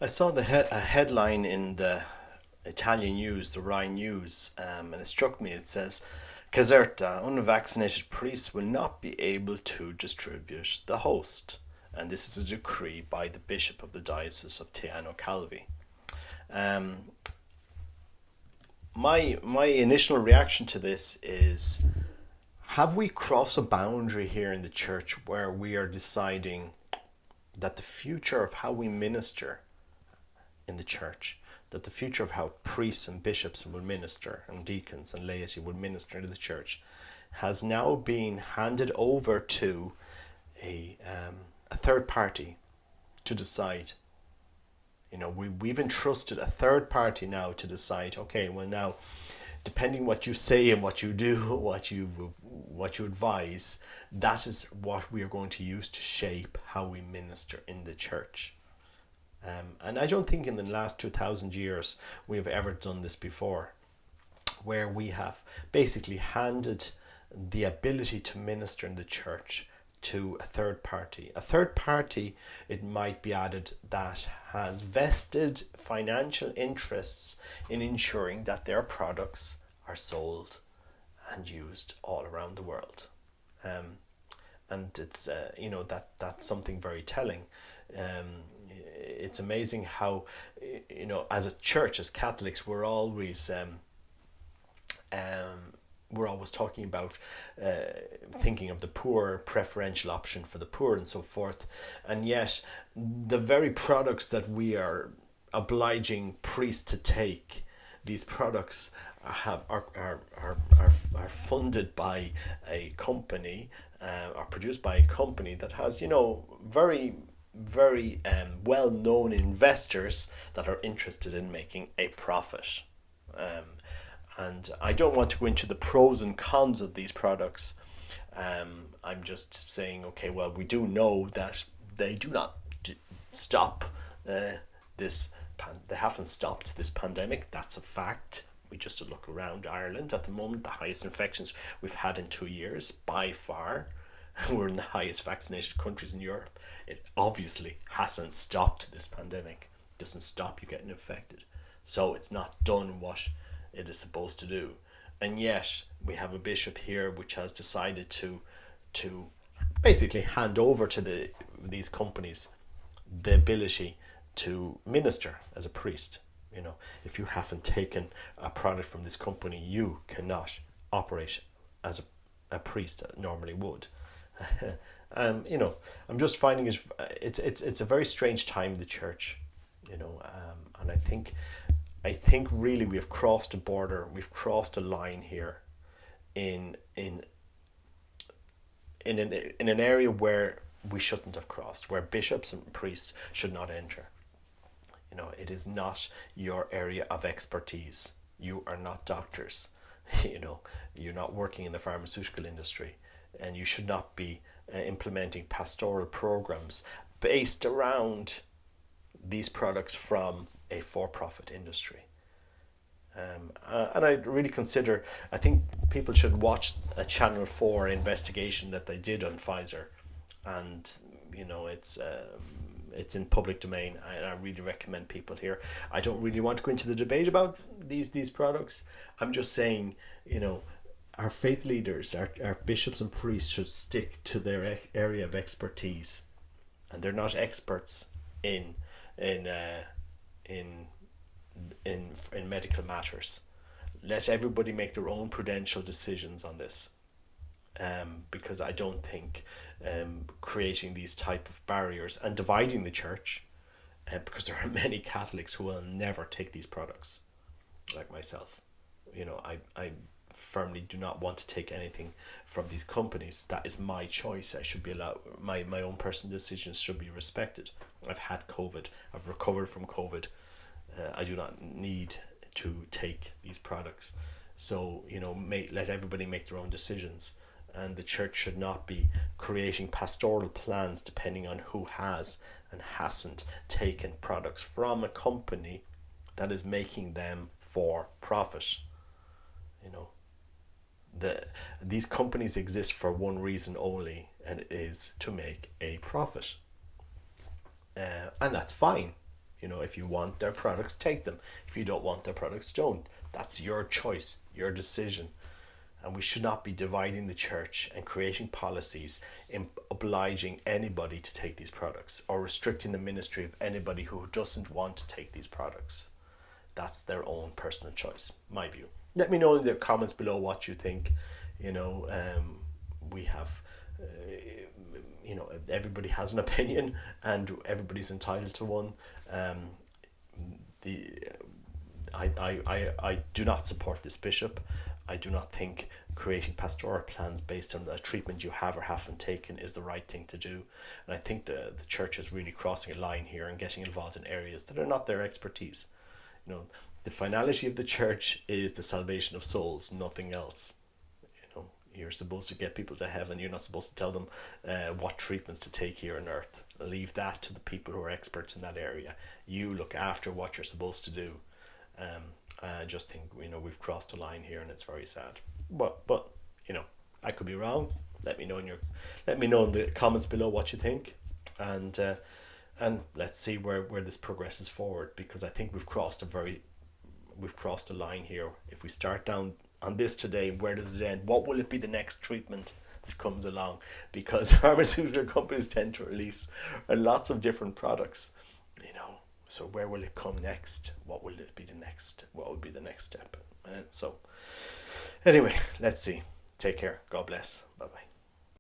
I saw a headline in the Italian news, the Rai News, and it struck me. It says, Caserta, unvaccinated priests will not be able to distribute the host. And this is a decree by the Bishop of the Diocese of Teano Calvi. Um, my initial reaction to this is, have we crossed a boundary here in the church where we are deciding that the future of how we minister in the church, that the future of how priests and bishops will minister and deacons and laity will minister to the church has now been handed over to a third party to decide. We've entrusted a third party now to decide, okay, well now, depending what you say and what you do, what you advise, that is what we are going to use to shape how we minister in the church. And I don't think in the last 2,000 years we have ever done this before, where we have basically handed the ability to minister in the church to a third party. A third party, it might be added, that has vested financial interests in ensuring that their products are sold and used all around the world. And it's that's something very telling. It's amazing how, as a church, as Catholics, we're always talking about thinking of the poor, preferential option for the poor, and so forth. And yet, the very products that we are obliging priests to take, these products are funded by a company, are produced by a company that has, very very well-known investors that are interested in making a profit. And I don't want to go into the pros and cons of these products. I'm just saying, okay, well, we do know that they do not stop this. They haven't stopped this pandemic. That's a fact. We just look around Ireland at the moment, the highest infections we've had in 2 years by far. We're in the highest vaccinated countries in Europe. It obviously hasn't stopped this pandemic. It doesn't stop you getting infected. So it's not done what it is supposed to do. And yet we have a bishop here which has decided to basically hand over to these companies the ability to minister as a priest. If you haven't taken a product from this company, you cannot operate as a priest that normally would. I'm just finding it's a very strange time in the church, and I think really we have crossed a border, we've crossed a line here, in an area where we shouldn't have crossed, where bishops and priests should not enter. It is not your area of expertise. You are not doctors. You're not working in the pharmaceutical industry, and you should not be implementing pastoral programs based around these products from a for-profit industry. And I really consider, I think people should watch a Channel 4 investigation that they did on Pfizer, and it's in public domain. I really recommend people here. I don't really want to go into the debate about these products. I'm just saying, our faith leaders, our bishops and priests should stick to their area of expertise, and they're not experts in medical matters. Let everybody make their own prudential decisions on this, because I don't think creating these type of barriers and dividing the church, because there are many Catholics who will never take these products, like myself. I firmly do not want to take anything from these companies. That is my choice. I should be allowed, my own personal decisions should be respected. I've had COVID. I've recovered from COVID. I do not need to take these products. So, let everybody make their own decisions. And the church should not be creating pastoral plans depending on who has and hasn't taken products from a company that is making them for profit. These companies exist for one reason only, and it is to make a profit. And that's fine. You know, if you want their products, take them. If you don't want their products, don't. That's your choice, your decision. And we should not be dividing the church and creating policies in obliging anybody to take these products or restricting the ministry of anybody who doesn't want to take these products. That's their own personal choice, my view. Let me know in the comments below what you think. You know, we have, you know, everybody has an opinion and everybody's entitled to one. The I do not support this bishop. I do not think creating pastoral plans based on the treatment you have or haven't taken is the right thing to do. And I think the church is really crossing a line here and getting involved in areas that are not their expertise. You know, the finality of the church is the salvation of souls, nothing else. You know, you're supposed to get people to heaven. You're not supposed to tell them what treatments to take here on earth. Leave that to the people who are experts in that area. You look after what you're supposed to do. I just think, you know, we've crossed a line here, and it's very sad. But you know, I could be wrong. Let me know in the comments below what you think, and let's see where this progresses forward, because I think we've crossed a line here. If we start down on this today, where does it end? What will it be the next treatment that comes along? Because pharmaceutical companies tend to release lots of different products, you know. So where will it come next? What will it be the next? What will be the next step? So anyway, let's see. Take care. God bless. Bye bye.